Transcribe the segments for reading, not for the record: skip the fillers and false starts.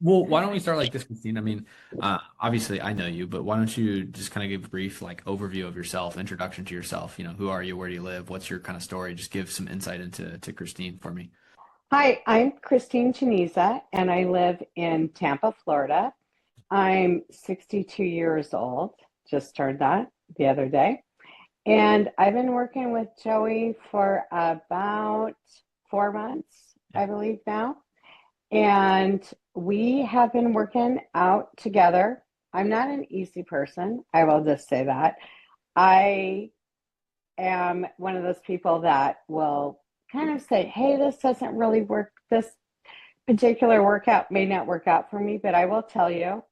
Well, why don't we start like this, Christine? I mean, obviously I know you, but why don't you just kind of give a brief like overview of yourself, introduction to yourself, who are you, where do you live, what's your kind of story? Just give some insight into Christine for me. Hi, I'm Christine Cheniza, and I live in Tampa, Florida. I'm 62 years old, just turned that the other day. And I've been working with Joey for about 4 months, Yeah. I believe now. And we have been working out together. I'm not an easy person, I will just say that. I am one of those people that will kind of say, hey, this doesn't really work. This particular workout may not work out for me, but I will tell you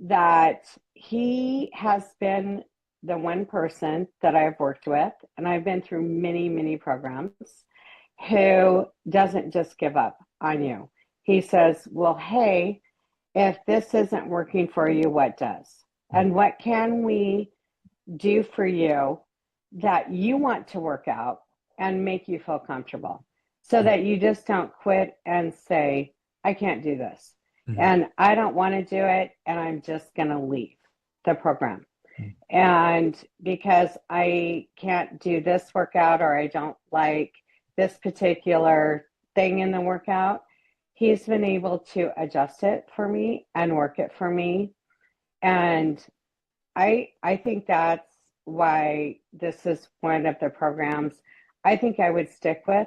that he has been the one person that I've worked with, and I've been through many, many programs, who doesn't just give up on you. He says, well, hey, if this isn't working for you, what does? And what can we do for you that you want to work out and make you feel comfortable so that you just don't quit and say, I can't do this. Mhm. And I don't want to do it. And I'm just going to leave the program. Mhm. And because I can't do this workout or I don't like this particular thing in the workout, he's been able to adjust it for me and work it for me. And I think that's why this is one of the programs I think I would stick with,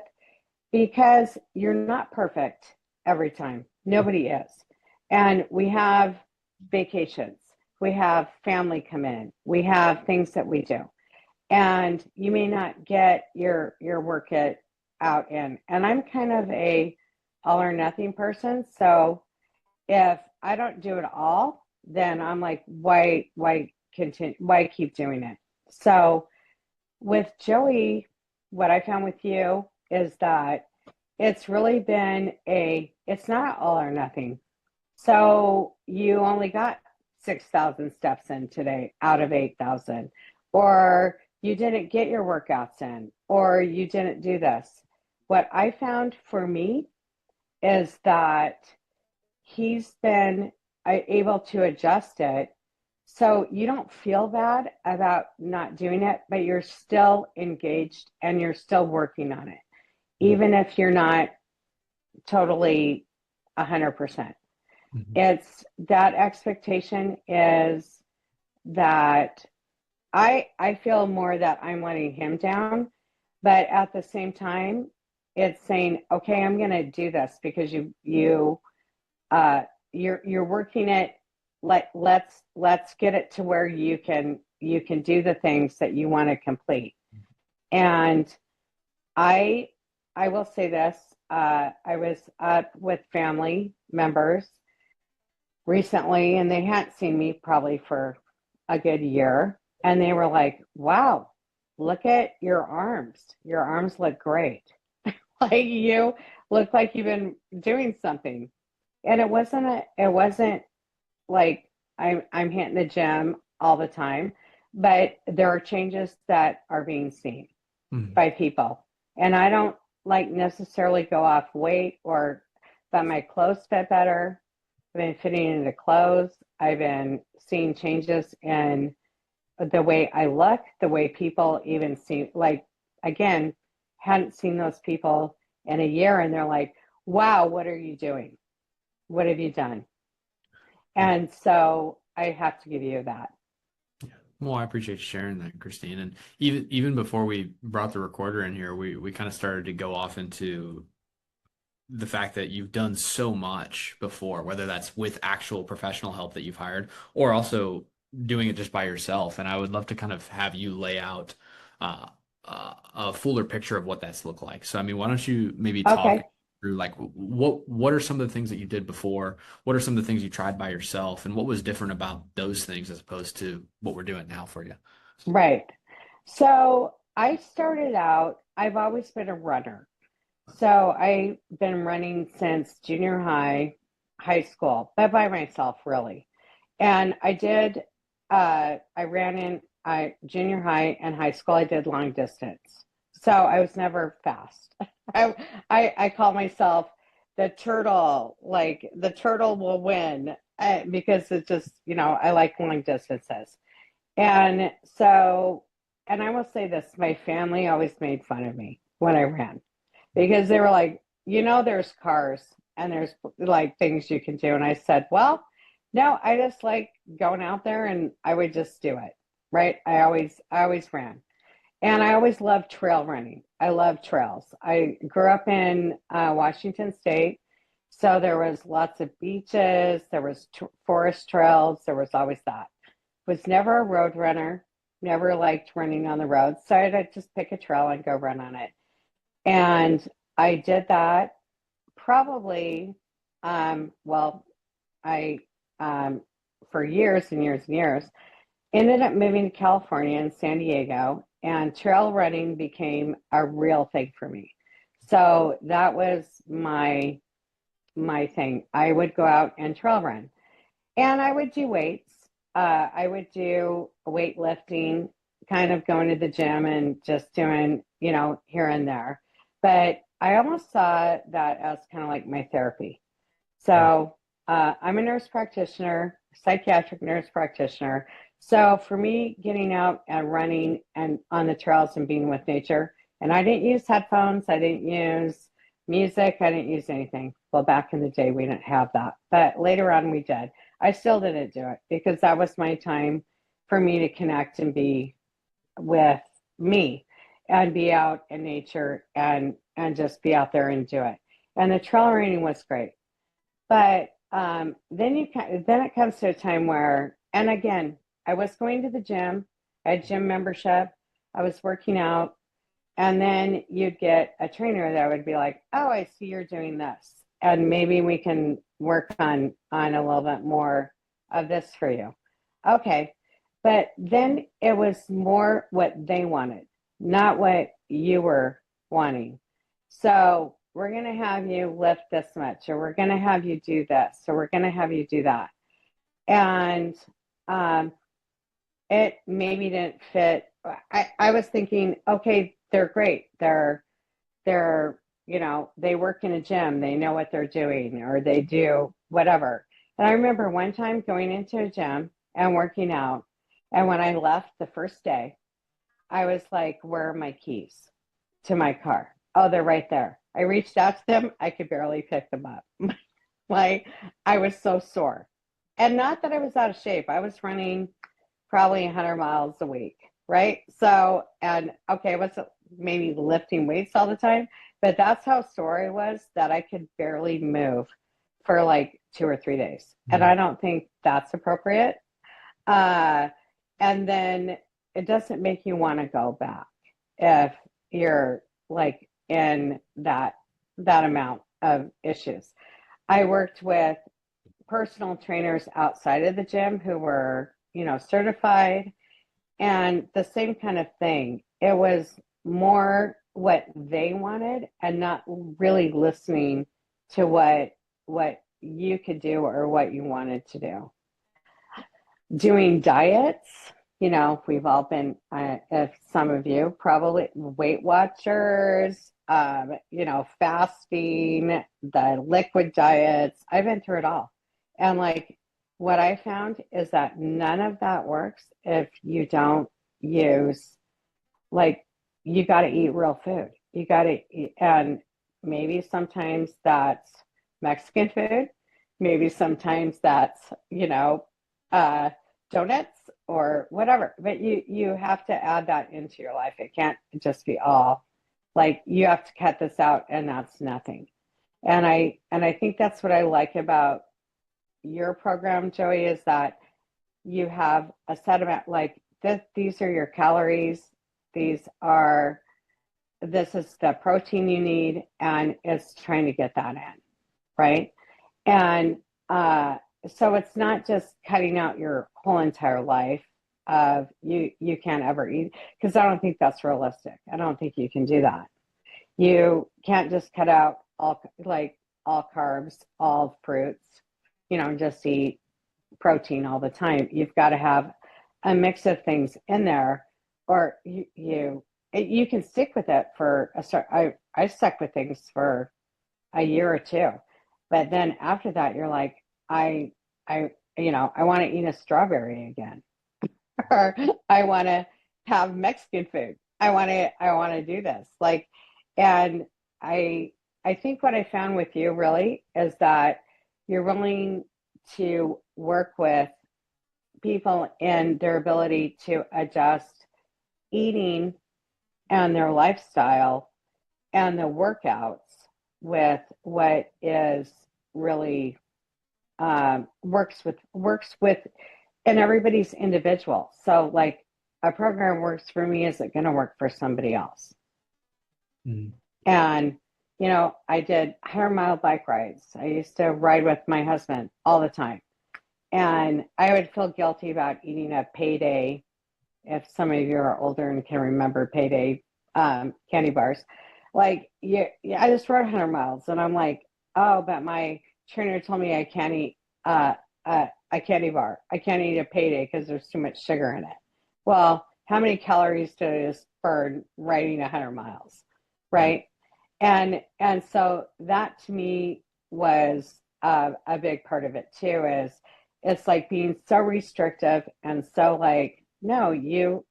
because you're not perfect every time. Nobody is. And we have vacations. We have family come in. We have things that we do. And you may not get your out in. And I'm kind of a all or nothing person. So if I don't do it all, then I'm like, why continue? Why keep doing it? So with Joey, what I found with you is that it's really been it's not all or nothing. So you only got 6,000 steps in today out of 8,000, or you didn't get your workouts in, or you didn't do this. What I found for me is that he's been able to adjust it so you don't feel bad about not doing it, but you're still engaged and you're still working on it, Mhm. even if you're not totally 100%. Mhm. It's that expectation is that I feel more that I'm letting him down, but at the same time, it's saying, okay, I'm going to do this because uh, you're working it. Let's get it to where you can do the things that you want to complete. And I I will say this. I was up with family members recently, and they hadn't seen me probably for a good year. And they were like, wow, look at your arms. Your arms look great. Like you look like you've been doing something. And it wasn't like I'm hitting the gym all the time, but there are changes that are being seen Mhm. by people. And I don't like necessarily go off weight or that my clothes fit better. I've been fitting into clothes. I've been seeing changes in the way I look, the way people even see, like, again, hadn't seen those people in a year and they're like, wow, what are you doing? What have you done? And so I have to give you that. Well, I appreciate you sharing that, Christine. And even before we brought the recorder in here, we kind of started to go off into the fact that you've done so much before, whether that's with actual professional help that you've hired or also doing it just by yourself. And I would love to kind of have you lay out a fuller picture of what that's looked like. So, I mean, why don't you maybe talk Okay. through like what are some of the things that you did before? What are some of the things you tried by yourself? And what was different about those things as opposed to what we're doing now for you? Right. So I started out, I've always been a runner. So I've been running since junior high, high school, but by myself, really. And I ran in junior high and high school, I did long distance. So I was never fast. I call myself the turtle, like the turtle will win because it's just, I like long distances. And so, and I will say this, my family always made fun of me when I ran because they were like, there's cars and there's like things you can do. And I said, well, no, I just like going out there and I would just do it. Right. I always ran. And I always loved trail running. I love trails. I grew up in Washington State, so there was lots of beaches, there was forest trails, there was always that. Was never a road runner, never liked running on the road, so I'd just pick a trail and go run on it. And I did that probably, well, I for years and years and years. Ended up moving to California and San Diego, and trail running became a real thing for me. So that was my thing. I would go out and trail run, and I would do weights. I would do weightlifting, kind of going to the gym and just doing, here and there. But I almost saw that as kind of like my therapy. Yeah. So I'm a nurse practitioner, psychiatric nurse practitioner. So for me, getting out and running and on the trails and being with nature, and I didn't use headphones, I didn't use music, I didn't use anything. Well, back in the day, we didn't have that, but later on we did. I still didn't do it because that was my time for me to connect and be with me and be out in nature and just be out there and do it. And the trail running was great. But then it comes to a time where, and again, I was going to the gym, I had gym membership, I was working out, and then you'd get a trainer that would be like, "Oh, I see you're doing this, and maybe we can work on a little bit more of this for you." Okay, but then it was more what they wanted, not what you were wanting. So we're going to have you lift this much, or we're going to have you do this, or we're going to have you do that. And um, it maybe didn't fit. I was thinking, okay, they're great. They're, they work in a gym, they know what they're doing, or they do whatever. And I remember one time going into a gym and working out. And when I left the first day, I was like, where are my keys to my car? Oh, they're right there. I reached out to them. I could barely pick them up. Like, I was so sore. And not that I was out of shape. I was running probably 100 miles a week, right? So, and okay, I wasn't maybe lifting weights all the time, but that's how sore I was that I could barely move for like 2 or 3 days. And Mm. I don't think that's appropriate. Uh, and then it doesn't make you want to go back if you're like in that amount of issues. I worked with personal trainers outside of the gym who were, certified, and the same kind of thing. It was more what they wanted and not really listening to what you could do or what you wanted to do. Doing diets, we've all been, if some of you probably Weight Watchers, fasting, the liquid diets. I've been through it all. And like what I found is that none of that works if you don't use, like, you got to eat real food. You got to eat, and maybe sometimes that's Mexican food. Maybe sometimes that's, uh, donuts or whatever. But you have to add that into your life. It can't just be all like you have to cut this out and that's nothing. And I think that's what I like about your program, Joey, is that you have a set amount, like this, these are your calories, these are this is the protein you need, and it's trying to get that in, right? And so it's not just cutting out your whole entire life of you can't ever eat, because I don't think that's realistic. I don't think you can do that. You can't just cut out all carbs, all fruits, just eat protein all the time. You've got to have a mix of things in there, or you can stick with it for a start. I stuck with things for a year or two, But then after that, you're like, I, I want to eat a strawberry again, or I want to have Mexican food. I want to do this. Like, and I, I think what I found with you really is that you're willing to work with people in their ability to adjust eating and their lifestyle and the workouts with what is really works with, and everybody's individual. So like a program works for me isn't going to work for somebody else. Mm. And I did 100-mile bike rides. I used to ride with my husband all the time, and I would feel guilty about eating a payday. If some of you are older and can remember payday candy bars, like I just rode 100 miles, and I'm like, oh, but my trainer told me I can't eat a candy bar. I can't eat a payday because there's too much sugar in it. Well, how many calories did I just burn riding 100 miles, Right. right? And so that to me was a big part of it too. Is it's like being so restrictive and so like, no, you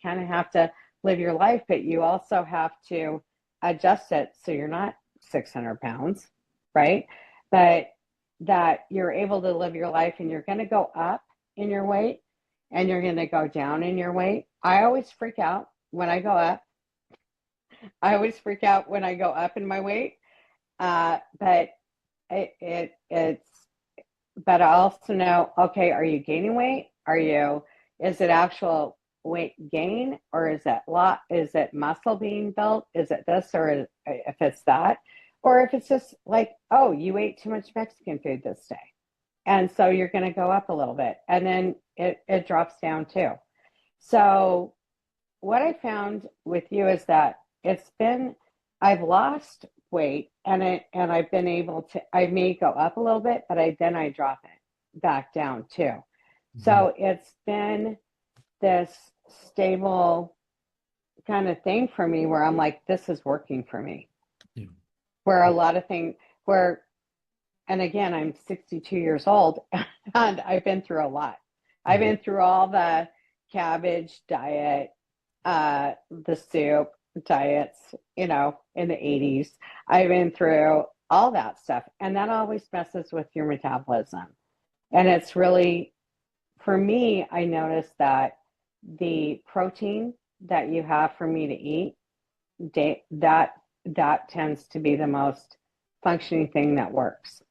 kind of have to live your life, but you also have to adjust it so you're not 600 pounds, right? But that you're able to live your life, and you're going to go up in your weight and you're going to go down in your weight. I always freak out when I go up. I always freak out when I go up in my weight. But it's, but I also know, okay, are you gaining weight? Is it actual weight gain, or is it muscle being built? Is it this, or if it's that, or if it's just like, oh, you ate too much Mexican food this day. And so you're going to go up a little bit, and then it drops down too. So what I found with you is that I've lost weight, and I've been able to, I may go up a little bit, but then I drop it back down too. Mm-hmm. So it's been this stable kind of thing for me where I'm like, this is working for me. Yeah. Where a lot of things and again, I'm 62 years old and I've been through a lot. I've been through all the cabbage diet, the soup diets, in the 80s. I've been through all that stuff, and that always messes with your metabolism. And it's really, for me, I noticed that the protein that you have for me to eat, that tends to be the most functioning thing that works.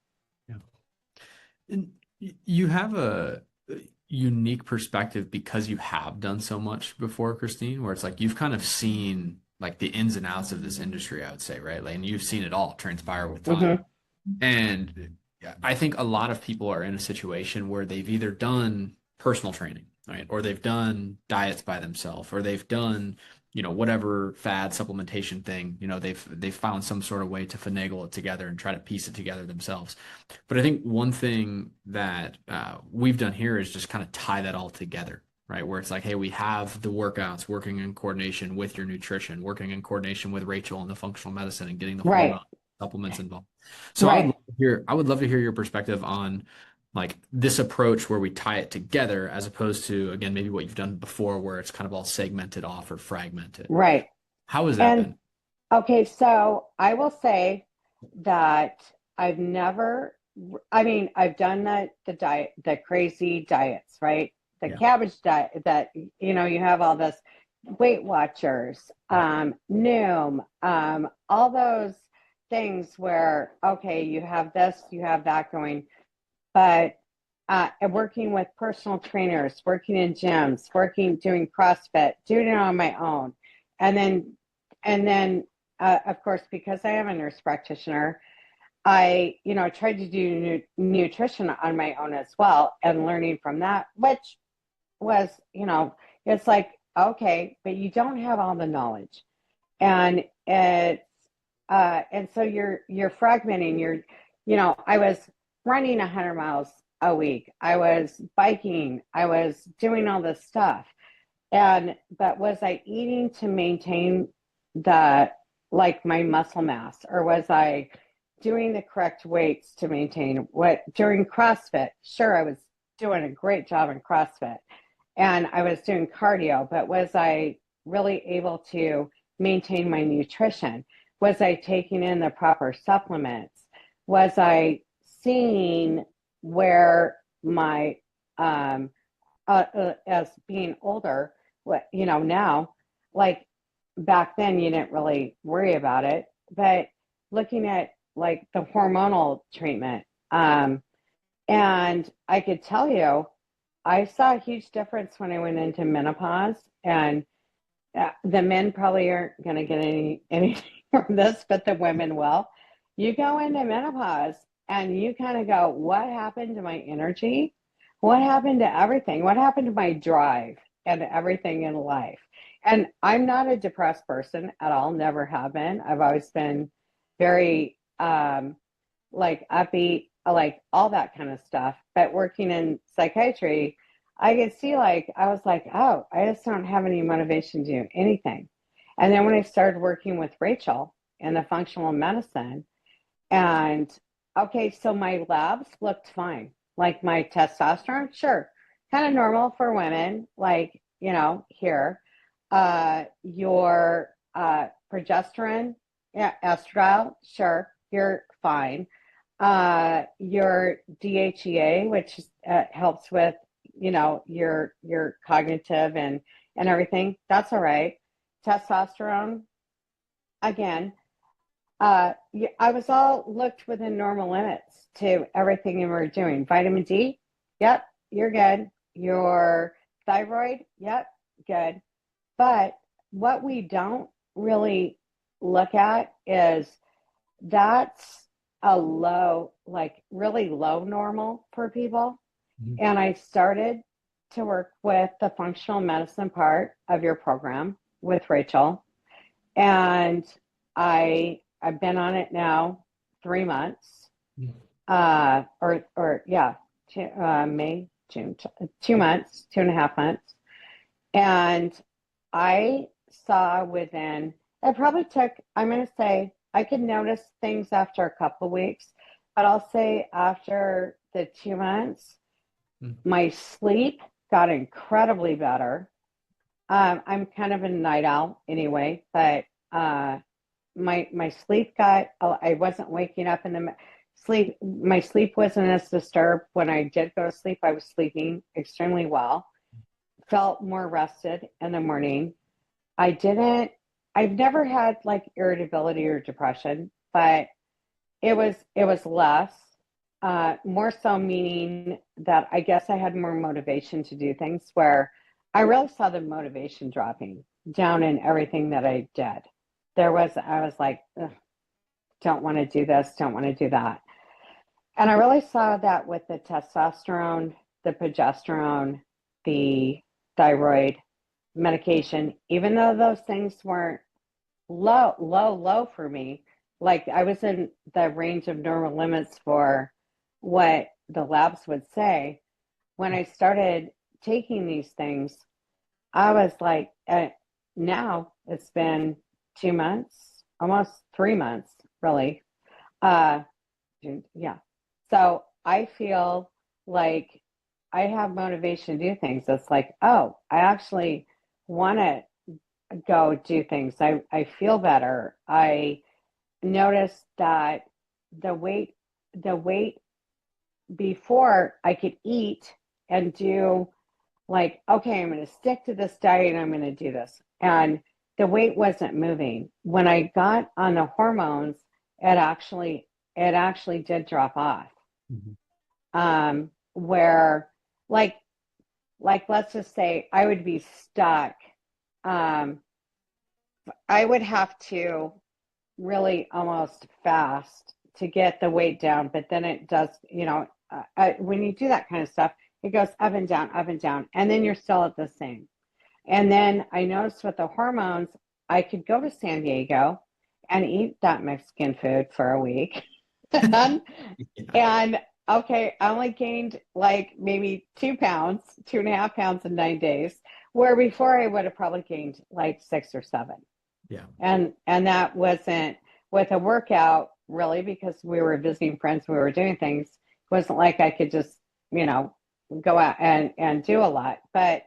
Yeah. And you have a unique perspective because you have done so much before, Christine, where it's like you've kind of seen like the ins and outs of this industry, I would say, right? Like, and you've seen it all transpire with time. Mm-hmm. And I think a lot of people are in a situation where they've either done personal training, right? Or they've done diets by themselves, or they've done, whatever fad supplementation thing, they've found some sort of way to finagle it together and try to piece it together themselves. But I think one thing that we've done here is just kind of tie that all together, right? Where it's like, hey, we have the workouts working in coordination with your nutrition, working in coordination with Rachel and the functional medicine, and getting the Right. hormone supplements involved. So Right. I would love to hear your perspective on like this approach where we tie it together, as opposed to, again, maybe what you've done before where it's kind of all segmented off or fragmented. Right. How has that And been? okay, so I will say that I've never, I mean, I've done the diet, the crazy diets, right? The Yeah. cabbage diet that, you have all this Weight Watchers, Noom, all those things where, okay, you have this, you have that going, but working with personal trainers, working in gyms, doing CrossFit, doing it on my own. And then, of course, because I am a nurse practitioner, I tried to do nutrition on my own as well, and learning from that, which was, it's like, okay, but you don't have all the knowledge, and and so you're fragmenting. I was running 100 miles a week. I was biking. I was doing all this stuff, but was I eating to maintain the like my muscle mass, or was I doing the correct weights to maintain what during CrossFit. Sure, I was doing a great job in CrossFit and I was doing cardio, but was I really able to maintain my nutrition? Was I taking in the proper supplements? Was I seeing where my, as being older, what, now, like back then you didn't really worry about it, but looking at like the hormonal treatment, and I could tell you, I saw a huge difference when I went into menopause, and the men probably aren't going to get anything from this, but the women will. You go into menopause and you kind of go, what happened to my energy? What happened to everything? What happened to my drive and everything in life? And I'm not a depressed person at all, never have been. I've always been very like upbeat, like all that kind of stuff. But working in psychiatry, I could see like, I was like, oh, I just don't have any motivation to do anything. And then when I started working with Rachel in the functional medicine, and okay, so my labs looked fine. Like my testosterone, sure, kind of normal for women, like, here. Your progesterone, yeah, estradiol, sure, you're fine. Your DHEA, which helps with, your cognitive and everything, that's all right. Testosterone, again, I was all looked within normal limits to everything you were doing. Vitamin D, yep, you're good. Your thyroid, yep, good. But what we don't really look at is that's a low, like really low normal for people. Mhm. And I started to work with the functional medicine part of your program with Rachel. And I've been on it now 3 months, or yeah, May, June, 2 months, 2.5 months. And I saw within, it probably took, I'm going to say, I could notice things after a couple of weeks, but I'll say after the 2 months, my sleep got incredibly better. I'm kind of a night owl anyway, but my sleep got, I wasn't waking up in the sleep. My sleep wasn't as disturbed. When I did go to sleep, I was sleeping extremely well, felt more rested in the morning. I've never had like irritability or depression, but it was less, more so meaning that I guess I had more motivation to do things where I really saw the motivation dropping down in everything that I did. I was like, ugh, don't want to do this, don't want to do that. And I really saw that with the testosterone, the progesterone, the thyroid medication, even though those things weren't low for me, like I was in the range of normal limits for what the labs would say. When I started taking these things, I was like, now it's been 2 months, almost 3 months, really. Uh, yeah. So I feel like I have motivation to do things. It's like, oh, I actually want to go do things. I feel better. I noticed that the weight, the weight before I could eat and do like, okay, I'm going to stick to this diet and I'm going to do this. And the weight wasn't moving. When I got on the hormones, it actually did drop off. Mhm. Where like let's just say I would be stuck. Um, I would have to really almost fast to get the weight down, but then it does, when you do that kind of stuff, it goes up and down, and then you're still at the same. And then I noticed with the hormones, I could go to San Diego and eat that Mexican food for a week. and, Yeah. and okay, I only gained like maybe 2 pounds, 2.5 pounds in 9 days, where before I would have probably gained like 6 or 7. Yeah. And that wasn't with a workout really because we were visiting friends, we were doing things. It wasn't like I could just, you know, go out and do a lot. But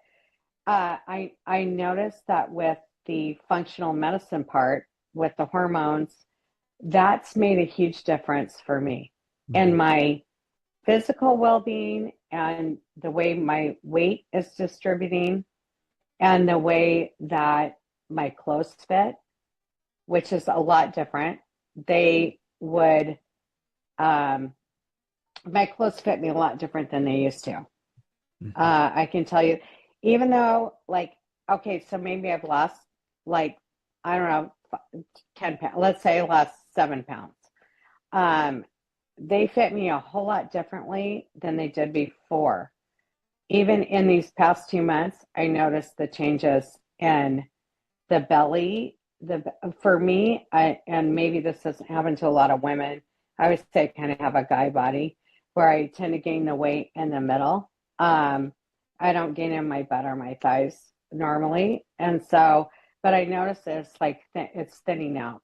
I noticed that with the functional medicine part, with the hormones, that's made a huge difference for me in Mhm. my physical well-being and the way my weight is distributing and the way that my clothes fit, which is a lot different. They would, um, my clothes fit me a lot different than they used to. Mhm. I can tell you, even though, like, okay, so maybe I've lost, like, I don't know, 10 pounds, let's say I lost 7 pounds. Um, they fit me a whole lot differently than they did before. Even in these past 2 months, I noticed the changes in the belly. For me, and maybe this doesn't happen to a lot of women. I would say I kind of have a guy body where I tend to gain the weight in the middle. Um, I don't gain in my butt or my thighs normally, and so, but I noticed it's like it's thinning out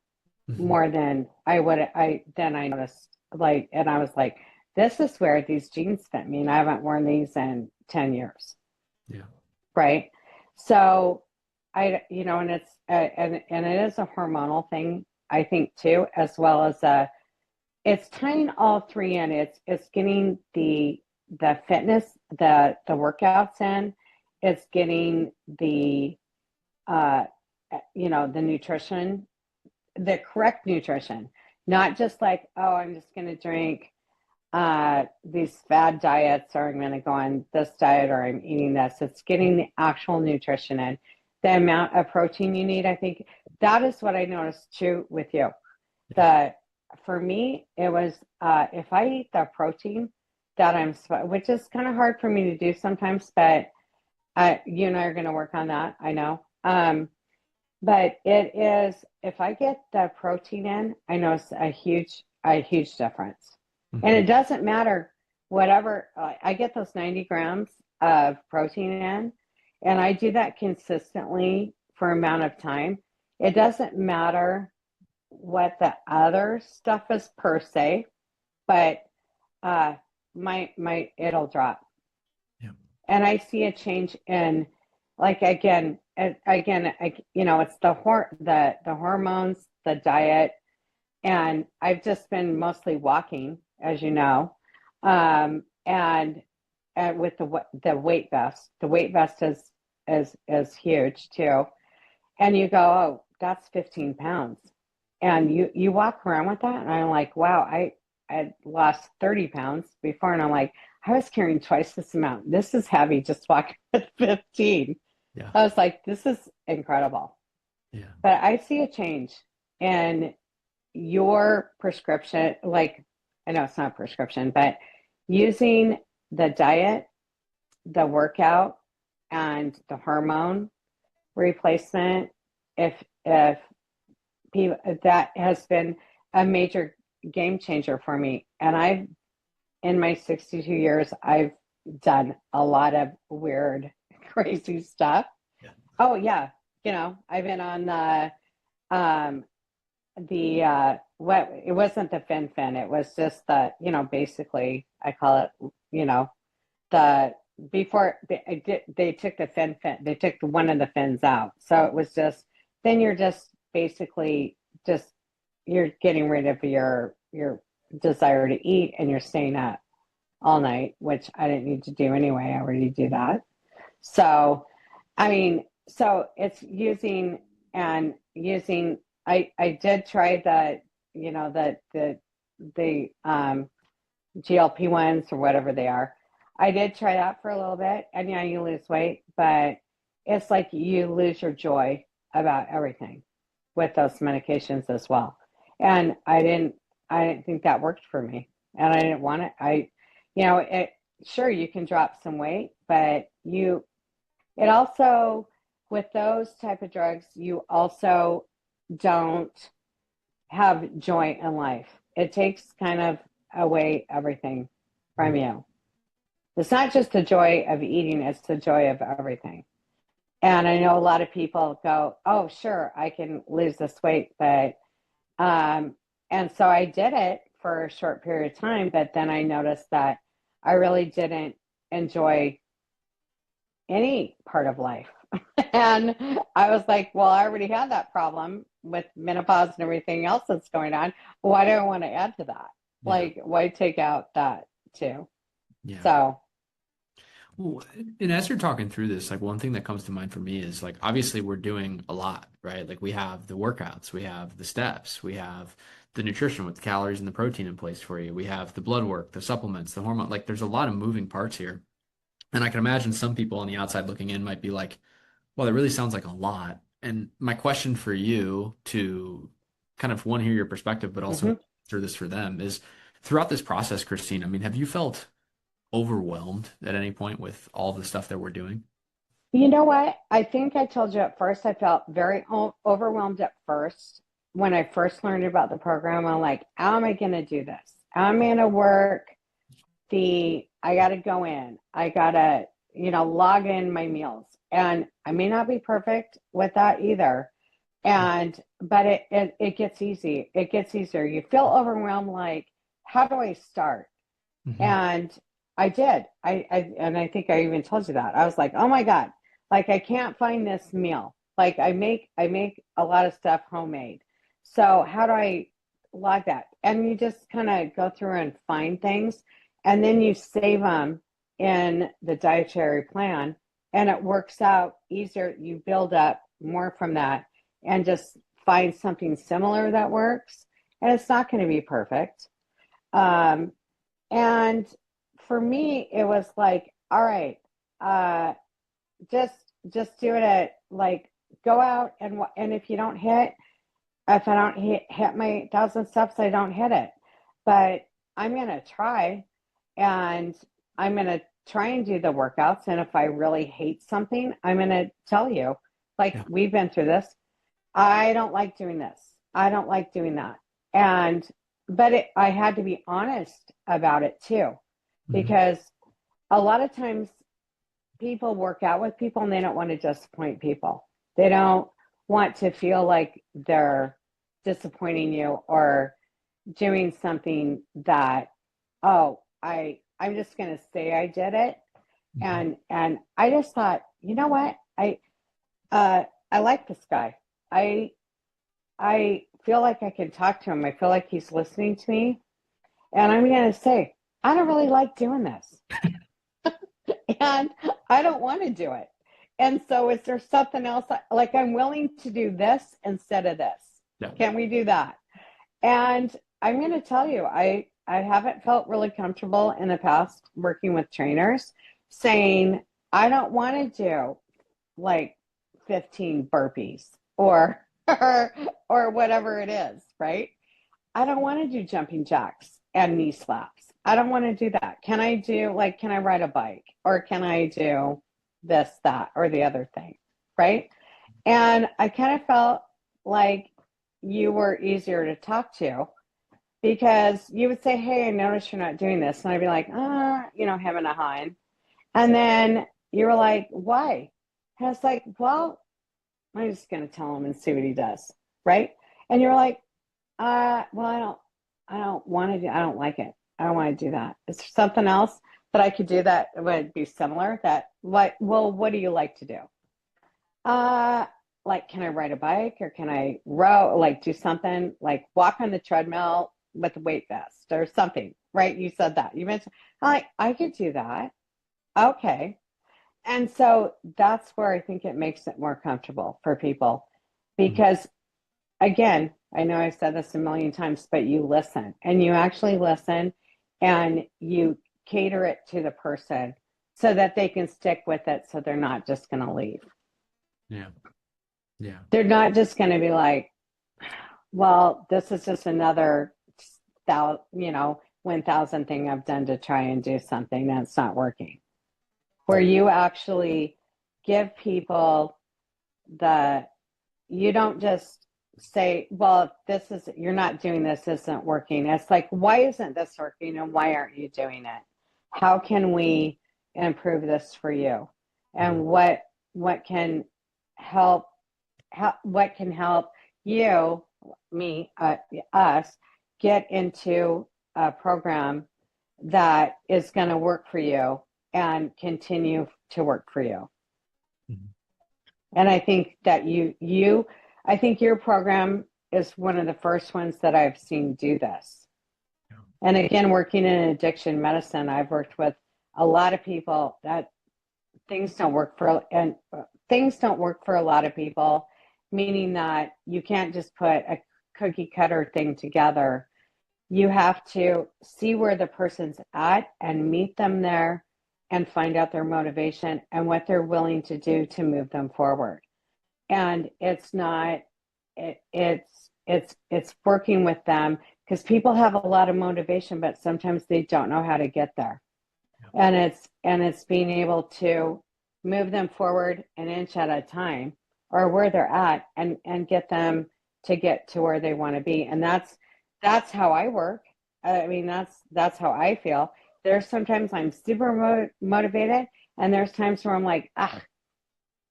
Mhm. more than I would. I noticed, like, and I was like, this is where these jeans fit me, and I haven't worn these in 10 years, Yeah. right? So and it's and it is a hormonal thing, I think too, as well as it's tying all three in. It's getting the fitness, the workouts in. It's getting the uh, the nutrition, the correct nutrition, not just like, oh, I'm just going to drink these fad diets, or I'm going to go on this diet, or I'm eating this. It's getting the actual nutrition in, the amount of protein you need. I think that is what I noticed too with you. Yeah. The For me, it was if I eat the protein that which is kind of hard for me to do sometimes, but you and I are going to work on that. I know. But it is, if I get the protein in, I notice a huge difference. And Mhm. it doesn't matter whatever, I get those 90 grams of protein in, and I do that consistently for amount of time. It doesn't matter what the other stuff is per se, but uh, it'll drop, Yeah. and I see a change in, like, it's the hormones, the diet, and I've just been mostly walking, as you know, and with the weight vest is huge too, and you go, oh, that's 15 pounds, and you walk around with that, and I'm like, wow, I lost 30 pounds before, and I'm like, I was carrying twice this amount. This is heavy, just walking with 15. Yeah. I was like, this is incredible. Yeah. But I see a change in your prescription. Like, I know it's not a prescription, but using the diet, the workout, and the hormone replacement, if people, that has been a major game changer for me. And in my 62 years, I've done a lot of weird, crazy stuff. Yeah. Oh yeah, I've been on um what, it wasn't the fin. It was just basically I call it, you know, the before they took the fin, they took one of the fins out. So it was just, then you're just basically just, you're getting rid of your desire to eat, and you're staying up all night, which I didn't need to do anyway. I already do that. So, I mean, so it's using. I did try the GLP ones or whatever they are. I did try that for a little bit, and yeah, you lose weight, but it's like you lose your joy about everything with those medications as well. And I didn't think that worked for me, and I didn't want it. Sure, you can drop some weight, but it also, with those type of drugs, you also don't have joy in life. It takes kind of away everything from you. It's not just the joy of eating, it's the joy of everything. And I know a lot of people go, oh, sure, I can lose this weight, but And so I did it for a short period of time, but then I noticed that I really didn't enjoy any part of life. And I was like, well, I already had that problem with menopause and everything else that's going on. Why do I want to add to that? Yeah. Like, why take out that too? Yeah. So, Well, and as you're talking through this, like one thing that comes to mind for me is like obviously we're doing a lot, right? Like we have the workouts, we have the steps, we have the nutrition with the calories and the protein in place for you. We have the blood work, the supplements, the hormone. Like there's a lot of moving parts here. And I can imagine some people on the outside looking in might be like, well, that really sounds like a lot. And my question for you to kind of one, hear your perspective, but also mhm. answer this for them is throughout this process, Christine, I mean, have you felt overwhelmed at any point with all the stuff that we're doing? You know what? I think I told you at first, I felt very overwhelmed at first. When I first learned about the program, I'm like, how am I going to do this? I'm going to work I got to go in. I got to, log in my meals. And I may not be perfect with that either. But it gets easy. It gets easier. You feel overwhelmed, like, how do I start? Hmm. And I did. And I think I even told you that. I was like, oh my God, like I can't find this meal. Like I make a lot of stuff homemade. So how do I log that? And you just kind of go through and find things, and then you save them in the dietary plan, and it works out easier. You build up more from that and just find something similar that works. And it's not going to be perfect. Um, and for me, it was like, all right, uh, just just do it at like go out and if I don't hit my 1,000 steps, I don't hit it. But I'm gonna try, and I'm gonna try and do the workouts. And if I really hate something, I'm gonna tell you, like Yeah. we've been through this. I don't like doing this. I don't like doing that. And but I had to be honest about it too, Hmm. because a lot of times people work out with people and they don't want to disappoint people. They don't want to feel like they're disappointing you or doing something that, oh, I'm just going to say I did it. Hmm. And I just thought, you know what? Uh I like this guy. I I feel like I can talk to him. I feel like he's listening to me. And I'm going to say, I don't really like doing this. And I don't want to do it. And so, is there something else? Like, I'm willing to do this instead of this. Yeah. Can we do that? And I'm going to tell you, I haven't felt really comfortable in the past working with trainers saying, I don't want to do like 15 burpees or, or whatever it is, right? I don't want to do jumping jacks and knee slaps. I don't want to do that. Can I ride a bike or can I do this, that, or the other thing? Right. And I kind of felt like you were easier to talk to because you would say, hey, I noticed you're not doing this. And I'd be like, hemming and hawing. And then you were like, why? And I was like, well, I'm just going to tell him and see what he does. Right. And you're like, well, I don't want to do, I don't like it. I don't want to do that. Is there something else that I could do that would be similar? What do you like to do? Uh, like, can I ride a bike or can I row, like do something like walk on the treadmill with a weight vest or something, right? You said that. You mentioned, I could do that. Okay. And so that's where I think it makes it more comfortable for people because again, I know I've said this a million times, but you listen and you actually listen and you cater it to the person so that they can stick with it. So they're not just going to leave. Yeah. Yeah. They're not just going to be like, well, this is just another 1,000 thing I've done to try and do something that's not working. Where you actually give people you don't just say, well, you're not doing this, isn't working. It's like, why isn't this working and why aren't you doing it? How can we improve this for you? Mhm. And what can help, what can help you, me, us get into a program that is going to work for you and continue to work for you. Mhm. And I think that I think your program is one of the first ones that I've seen do this. Yeah. And again, working in addiction medicine, I've worked with a lot of people that things don't work for, and things don't work for a lot of people, meaning that you can't just put a cookie cutter thing together. You have to see where the person's at and meet them there and find out their motivation and what they're willing to do to move them forward. And it's not it's working with them, because people have a lot of motivation, but sometimes they don't know how to get there. Yeah. And it's being able to move them forward an inch at a time, or where they're at, and get them to get to where they want to be. And that's how I work. I mean, that's how I feel. There's sometimes I'm super motivated, and there's times where I'm like, ah,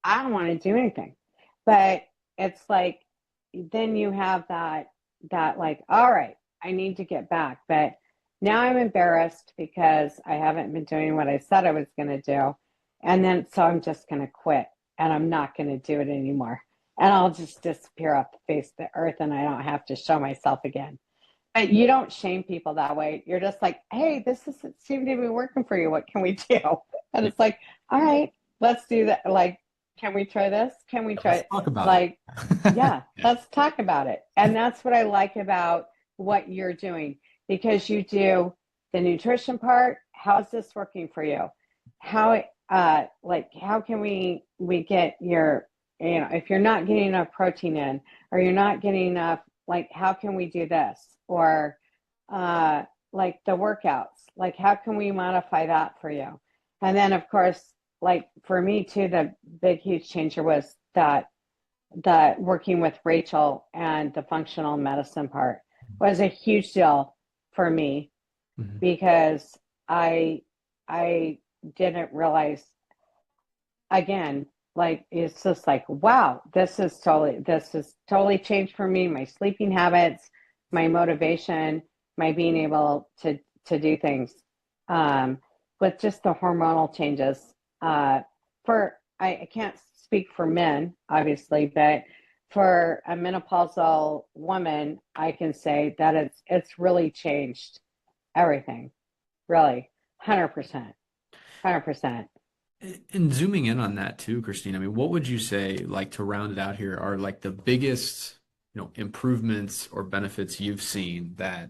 I don't want to do anything. But it's like, then you have that like, all right, I need to get back. But now I'm embarrassed because I haven't been doing what I said I was going to do. And then so I'm just going to quit, and I'm not going to do it anymore. And I'll just disappear off the face of the earth, and I don't have to show myself again. But you don't shame people that way. You're just like, hey, this is seemed to be working for you. What can we do? And Yeah. it's like, all right, let's do that. Like, can we try this? Can we try Let's it? talk about it. Like, yeah, let's talk about it. And that's what I like about what you're doing, because you do the nutrition part. How's this working for you? How, like, how can we get your, if you're not getting enough protein in, or you're not getting enough, like, how can we do this? Or, like the workouts, like, how can we modify that for you? And then, of course, like for me too, the big, huge changer was that the working with Rachel and the functional medicine part was a huge deal for me, Mhm. because I I didn't realize, again, like, it's just like, wow, this is totally changed for me, my sleeping habits, my motivation, my being able to do things, um, with just the hormonal changes. For I can't speak for men, obviously, but for a menopausal woman, I can say that it's really changed everything, really, 100%, 100%. And zooming in on that too, Christine, I mean, what would you say, like to round it out here, are like the biggest, improvements or benefits you've seen that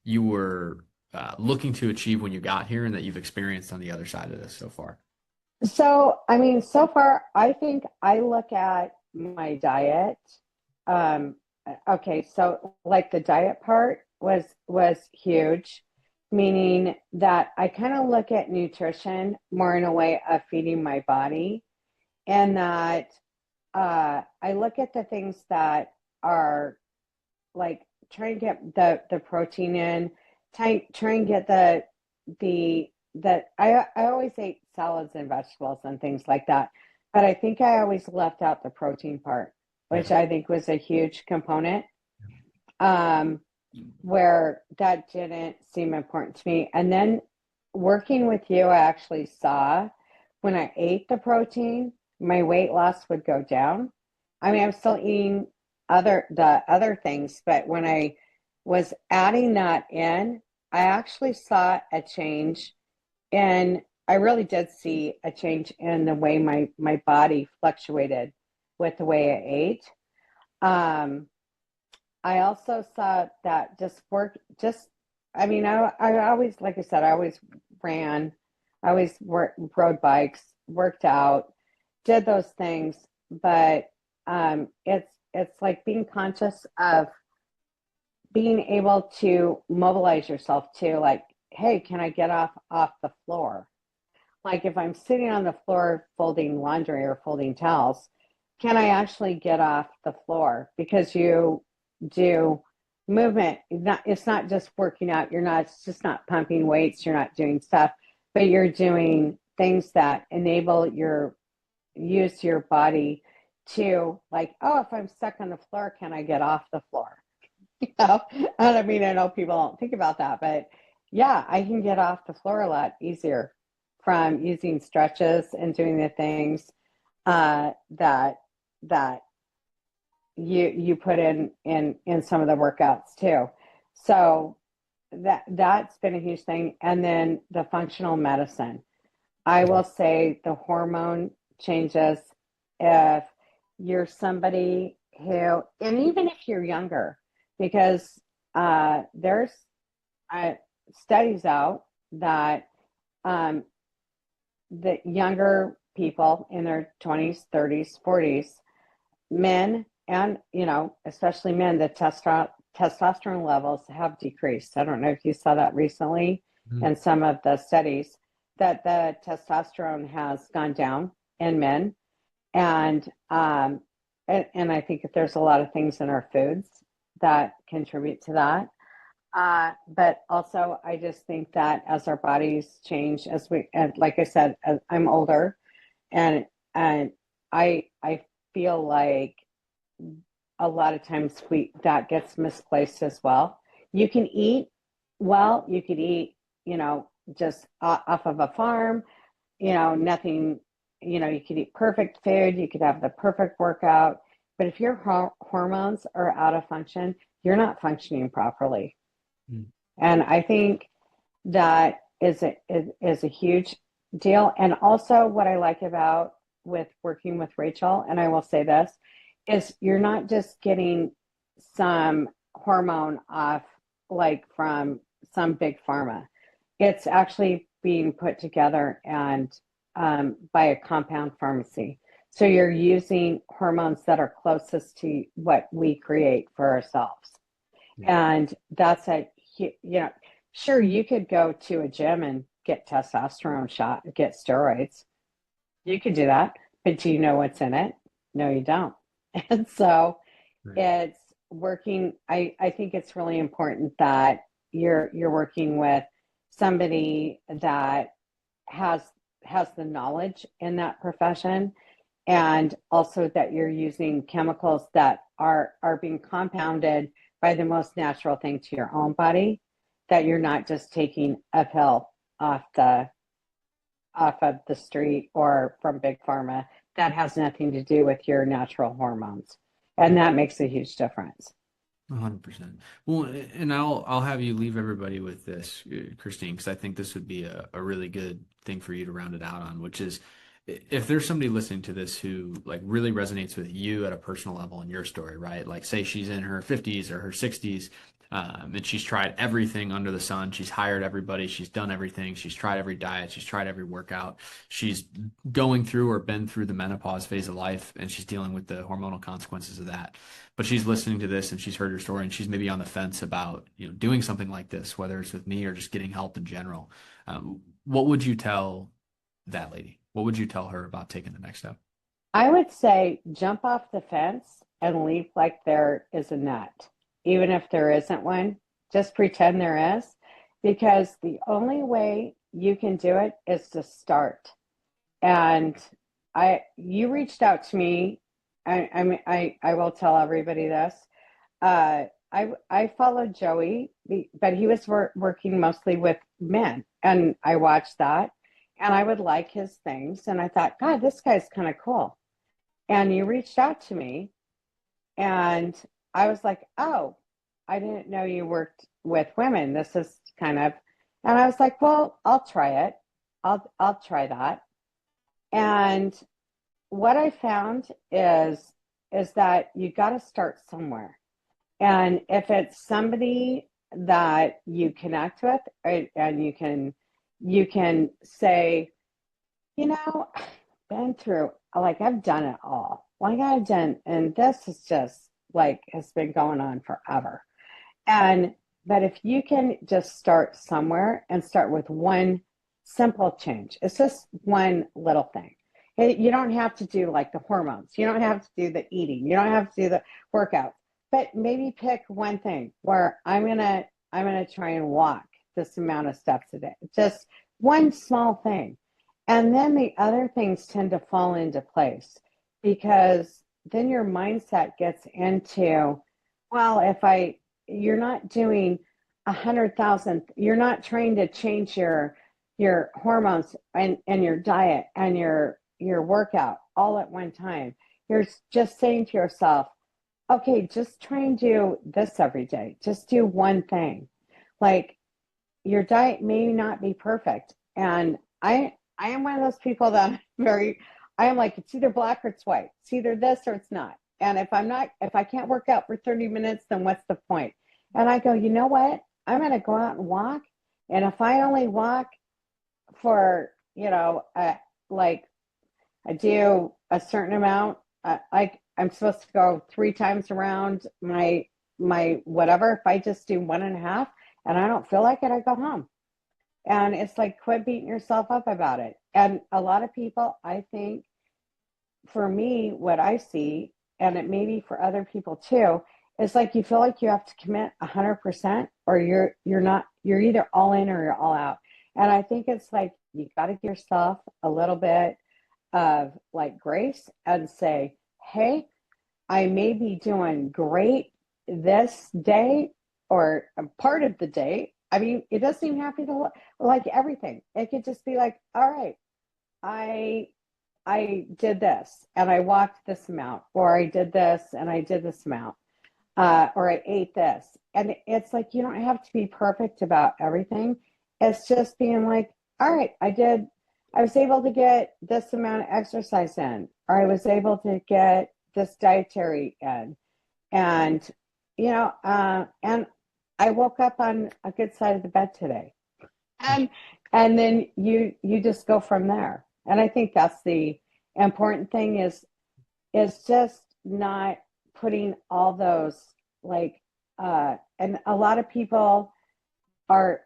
you were looking to achieve when you got here and that you've experienced on the other side of this so far? So, I mean, so far, I think I look at my diet. Um, okay, so like the diet part was huge, meaning that I kind of look at nutrition more in a way of feeding my body, and that I look at the things that are like, try and get the protein in, try and get the that I always ate salads and vegetables and things like that, but I think I always left out the protein part, Yeah. which I think was a huge component, um, where that didn't seem important to me. And then working with you, I actually saw when I ate the protein, my weight loss would go down. I mean, I'm still eating the other things, but when I was adding that in, I actually saw a change, and I really did see a change in the way my body fluctuated with the way I ate. Um, I also saw that I mean, I always, like I said, I always ran, I always rode bikes, worked out, did those things, but it's like being conscious of being able to mobilize yourself to, like, hey, can I get off the floor? Like, if I'm sitting on the floor folding laundry or folding towels, can I actually get off the floor? Because you do movement. It's not just working out. It's just not pumping weights. You're not doing stuff, but you're doing things that enable use your body to, like, oh, if I'm stuck on the floor, can I get off the floor? know, and I mean, I know people don't think about that, but yeah, I can get off the floor a lot easier from using stretches and doing the things that that you put in some of the workouts too. So that's been a huge thing. And then the functional medicine. I will say the hormone changes if you're somebody who, and even if you're younger, because there's uh, studies out that um, the younger people in their 20s, 30s, 40s, men, and especially men, the testosterone levels have decreased. I don't know if you saw that recently Mhm. in some of the studies that the testosterone has gone down in men, and and I think that there's a lot of things in our foods that contribute to that. But also, I just think that as our bodies change, and like I said, as I'm older, and and I feel like a lot of times we that gets misplaced as well. You can eat well, you could eat, just off of a farm, nothing, you could eat perfect food, you could have the perfect workout, but if your hormones are out of function, you're not functioning properly. Mhm. And I think that is a huge deal. And also, what I like about with working with Rachel, and I will say this, is you're not just getting some hormone off like from some big pharma. It's actually being put together and by a compound pharmacy. So you're using hormones that are closest to what we create for ourselves. Yeah. And that's sure, you could go to a gym and get testosterone shot, get steroids. You could do that, but do you know what's in it? No, you don't. And so Right. it's working. I think it's really important that you're working with somebody that has has the knowledge in that profession, and also that you're using chemicals that are being compounded by the most natural thing to your own body, that you're not just taking a pill off the off of the street or from big pharma that has nothing to do with your natural hormones, and that makes a huge difference. 100%. Well, and I'll have you leave everybody with this, Christine, because I think this would be a really good thing for you to round it out on, which is if there's somebody listening to this who like really resonates with you at a personal level in your story, right? Like say she's in her 50s or her 60s, and she's tried everything under the sun. She's hired everybody. She's done everything. She's tried every diet. She's tried every workout. She's going through or been through the menopause phase of life, and she's dealing with the hormonal consequences of that, but she's listening to this and she's heard her story and she's maybe on the fence about doing something like this, whether it's with me or just getting help in general. What would you tell that lady? What would you tell her about taking the next step? I would say jump off the fence and leap like there is a net. Even if there isn't one, just pretend there is, because the only way you can do it is to start. And you reached out to me. I will tell everybody this. I followed Joey, but he was working mostly with men, and I watched that, and I would like his things, and I thought, God, this guy's kind of cool. And you reached out to me, and I was like, oh, I didn't know you worked with women. This is kind of, and I was like, well, I'll try it. I'll try that. And what I found is that you got to start somewhere. And if it's somebody that you connect with, right, and you can say, been through, like, I've done it all. Like I've done, and this is just like has been going on forever. And but if you can just start somewhere and start with one simple change, it's just one little thing. You don't have to do like the hormones. You don't have to do the eating. You don't have to do the workouts. But maybe pick one thing where I'm gonna try and walk this amount of steps a day. Just one small thing. And then the other things tend to fall into place because then your mindset gets into, well, if I you're not doing 100,000. You're not trying to change your hormones and your diet and your workout all at one time. You're just saying to yourself, okay, just try and do this every day. Just do one thing. Like, your diet may not be perfect. And I am one of those people that I am like, it's either black or it's white. It's either this or it's not. And if I can't work out for 30 minutes, then what's the point? And I go, you know what? I'm going to go out and walk. And if I only walk for, like I do a certain amount, I'm supposed to go 3 times around my whatever. If I just do 1.5 and I don't feel like it, I go home. And it's like, quit beating yourself up about it. And a lot of people, I think, for me, what I see, and it may be for other people too, is like you feel like you have to commit 100%, or you're not. You're either all in or you're all out. And I think it's like you got to give yourself a little bit of like grace and say, hey, I may be doing great this day or a part of the day. I mean, it doesn't even have to be like everything. It could just be like, all right, I did this and I walked this amount, or I did this and I did this amount, or I ate this. And it's like you don't have to be perfect about everything. It's just being like, all right, I was able to get this amount of exercise in, or I was able to get this dietary in. And, and I woke up on a good side of the bed today. And then you just go from there. And I think that's the important thing is just not putting all those like and a lot of people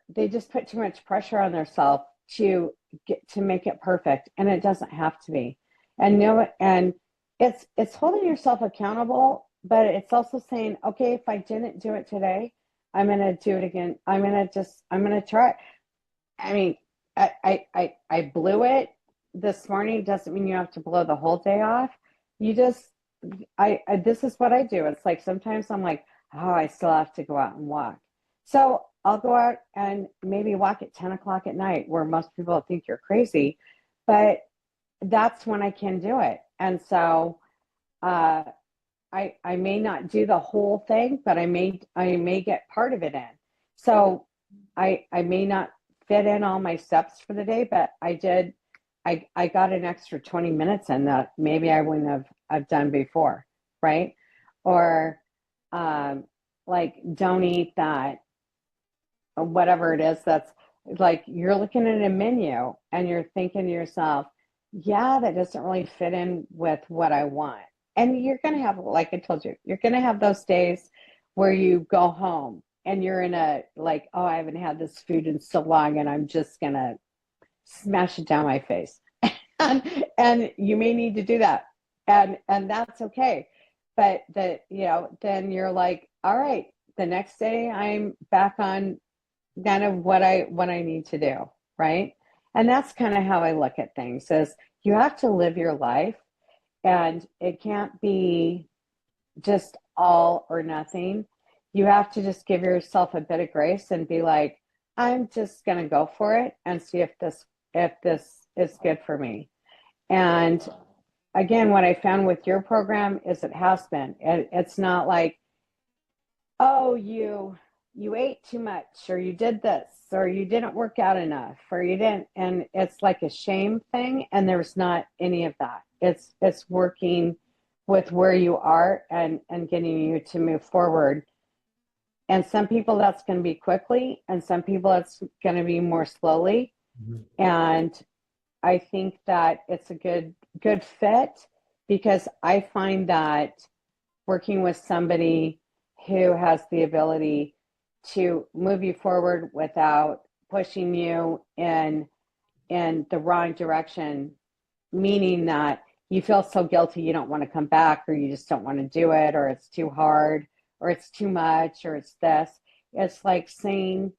they just put too much pressure on themselves to get to make it perfect, and it doesn't have to be. And it's holding yourself accountable, but it's also saying, okay, if I didn't do it today, I'm gonna do it again. I'm gonna try. I mean, I blew it this morning. Doesn't mean you have to blow the whole day off. You just this is what I do. It's like sometimes I'm like, oh, I still have to go out and walk. So I'll go out and maybe walk at 10 o'clock at night, where most people think you're crazy, but that's when I can do it. And so I may not do the whole thing, but I may get part of it in. So I may not fit in all my steps for the day, but I got an extra 20 minutes in that maybe I wouldn't have done before, right? Or like, don't eat that, or whatever it is. That's like, you're looking at a menu and you're thinking to yourself, yeah, that doesn't really fit in with what I want. And you're going to have, like I told you, you're going to have those days where you go home and you're in a like, oh, I haven't had this food in so long and I'm just going to smash it down my face. and you may need to do that. And that's okay. But then you're like, all right, the next day I'm back on kind of what I need to do, right? And that's kind of how I look at things, is you have to live your life, and it can't be just all or nothing. You have to just give yourself a bit of grace and be like, I'm just going to go for it and see if this is good for me. And again, what I found with your program is it has been. It's not like, oh, you ate too much, or you did this, or you didn't work out enough, or you didn't. And it's like a shame thing. And there's not any of that. It's working with where you are and getting you to move forward. And some people that's going to be quickly, and some people it's going to be more slowly. Mm-hmm. And I think that it's a good fit, because I find that working with somebody who has the ability to move you forward without pushing you in the wrong direction, meaning that you feel so guilty you don't want to come back, or you just don't want to do it, or it's too hard, or it's too much, or it's this. It's like saying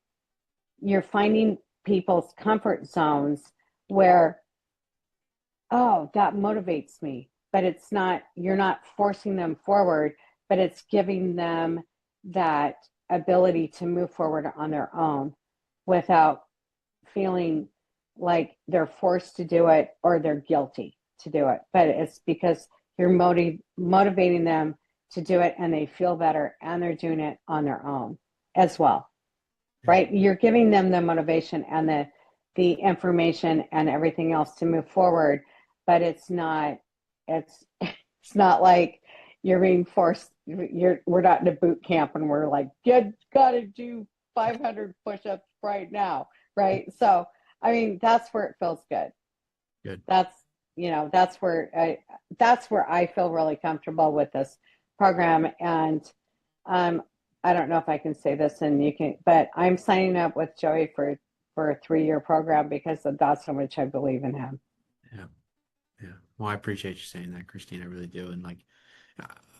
you're finding people's comfort zones where, oh, that motivates me, but you're not forcing them forward, but it's giving them that ability to move forward on their own without feeling like they're forced to do it or they're guilty to do it. But it's because you're motivating them to do it and they feel better and they're doing it on their own as well, Yeah. right? You're giving them the motivation and the information and everything else to move forward, but it's not like you're being forced. We're not in a boot camp and we're like, you got to do 500 push-ups right now, right? So, I mean, that's where it feels good. Good. That's, that's where I feel really comfortable with this program. And I don't know if I can say this and you can, but I'm signing up with Joey for a 3-year program because that's how much I believe in him. Yeah. Yeah. Well, I appreciate you saying that, Christine. I really do. And like,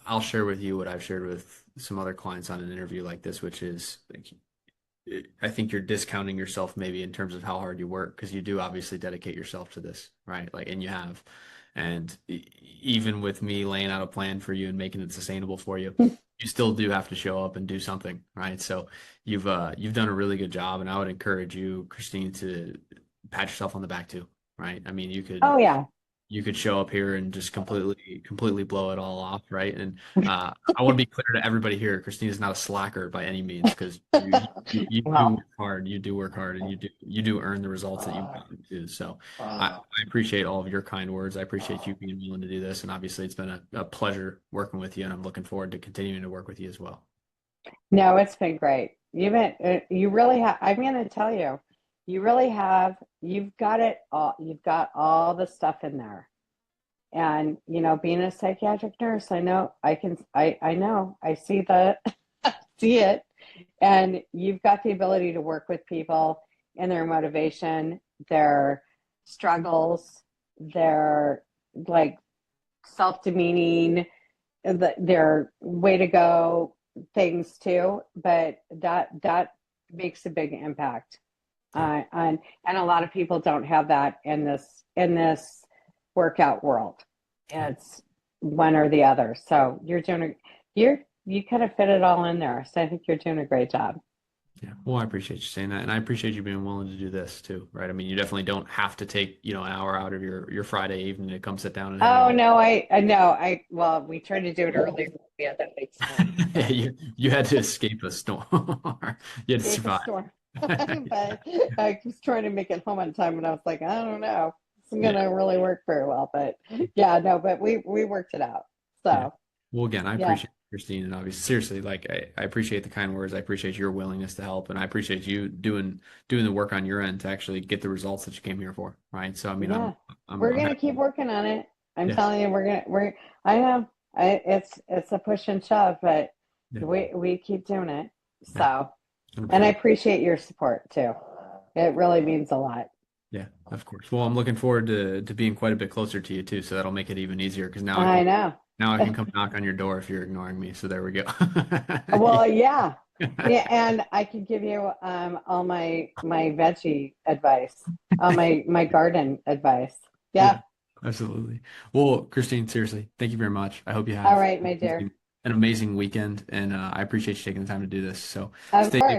I'll share with you what I've shared with some other clients on an interview like this, which is like, I think you're discounting yourself maybe in terms of how hard you work because you do obviously dedicate yourself to this, right? Like, and you have. And even with me laying out a plan for you and making it sustainable for you, you still do have to show up and do something, right? So you've done a really good job, and I would encourage you, Christine, to pat yourself on the back too, right? I mean, Oh yeah. you could show up here and just completely blow it all off, right? And I want to be clear to everybody here, Christine is not a slacker by any means because you do Well, work hard, and you do earn the results that you've gotten to. So I appreciate all of your kind words. I appreciate you being willing to do this, and obviously it's been a pleasure working with you, and I'm looking forward to continuing to work with you as well. no, it's been great. You really have, I'm going to tell you, you really have, you've got it all, you've got all the stuff in there. And, being a psychiatric nurse, I know I know, I see see it. And you've got the ability to work with people and their motivation, their struggles, their like self-demeaning, their way to go things too. But that makes a big impact. Yeah. And a lot of people don't have that in this workout world. Yeah. It's one or the other. So you kind of fit it all in there. So I think you're doing a great job. Yeah. Well, I appreciate you saying that. And I appreciate you being willing to do this too, right? I mean, you definitely don't have to take, an hour out of your Friday evening to come sit down and hang Oh out. no, I know. Well, we tried to do it earlier. We had that big storm. Yeah, So you had to escape a storm. You had to escape a survive. storm. But I was trying to make it home on time and I was like, I don't know. It's Yeah. gonna really work very well. But yeah, no, but we worked it out. Yeah. So Well, again, I yeah. appreciate Christine, and obviously, seriously, like I appreciate the kind words. I appreciate your willingness to help, and I appreciate you doing the work on your end to actually get the results that you came here for, right? So, I mean, Yeah. I'm We're gonna happy. keep working on it. I'm Yeah, telling you, I know it's a push and shove, but yeah, we keep doing it. yeah, So, and I 100%. appreciate your support too. It really means a lot. Yeah, of course. Well, I'm looking forward to being quite a bit closer to you too, so that'll make it even easier because I know. now I can come knock on your door if you're ignoring me. So there we go. Well, yeah. Yeah, and I could give you all my veggie advice, all my garden advice. Yeah, Yeah. absolutely. Well, Christine, seriously, thank you very much. I hope you All have right, my dear. an amazing weekend, and I appreciate you taking the time to do this. So Of stay course.